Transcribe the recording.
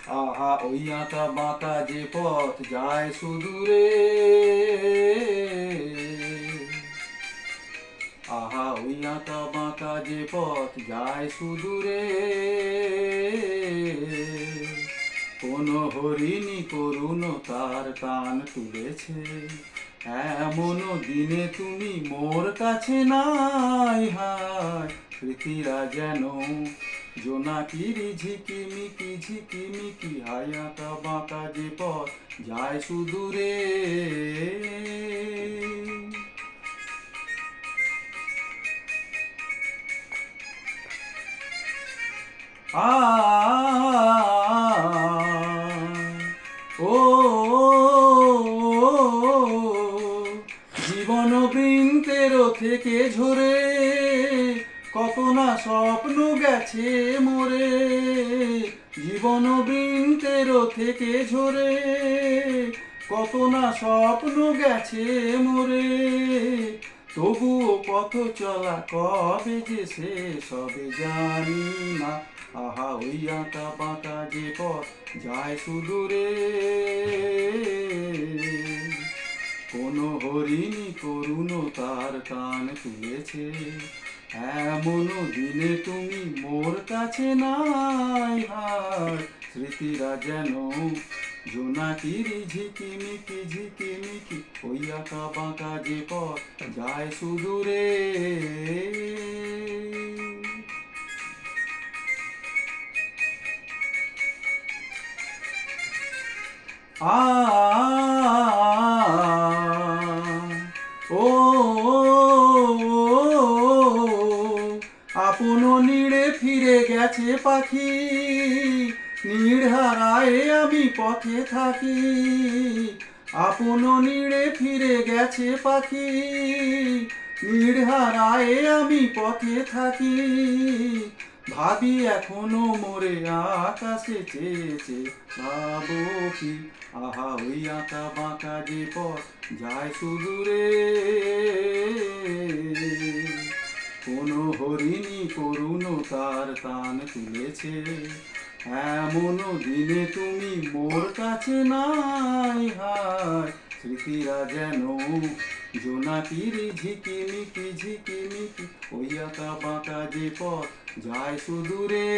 আহা ওই আঁকা বাঁকা যে পথ যায় সুদূরে, আহা ওই আঁকা বাঁকা যে পথ যায় সুদূরে, কোন হরিণী করুণ তার কান তুলেছে, এমন দিনে তুমি মোর কাছে নাই। হায় স্মৃতিরা যেন জোনাকির ঝিকিমিকি ঝিকিমিকি, হায় আঁকা বাঁকা যে পথ যায় সুদূরে। আ ও জীবন বৃন্তের থেকে ঝরে, কত না স্বপ্ন গেছে মোরে। জীবন বৃন্তের থেকে ঝরে, কত না স্বপ্ন গেছে মোরে। তবুও পথ চলা কবে যে শেষ হবে জানি না। আহা ওই আঁকা বাঁকা যে পথ যায় সুদূরে, কোন হরিণী করুণ তার কান তুলেছে, এমন দিনে তুমি মোর কাছে নাই। হায় স্মৃতিরা যেন জোনাকির ঝিকিমিকি ঝিকিমিকি, ওই আঁকা বাঁকা যে পথ যায় সুদূরে। আ ও আপন নীড়ে ফিরে গেছে পাখি, নীড় হারায় আমি পথে থাকি। আপন নীড়ে ফিরে গেছে পাখি, নীড় হারায় আমি পথে থাকি। ভাবি এখনো মোরে আকাশে চেয়েছে, ভাবো কি আহা ওই আঁকা বাঁকা যে পথ যায় সুদূরে, কোন হরিণী করুণ তার কান তুলেছে, এমন দিনে তুমি মোর কাছে নাই। হায় স্মৃতিরা যেন জোনাকির ঝিকিমিকি ঝিকিমিকি, ওই আঁকা বাঁকা যে পথ যায় সুদূরে।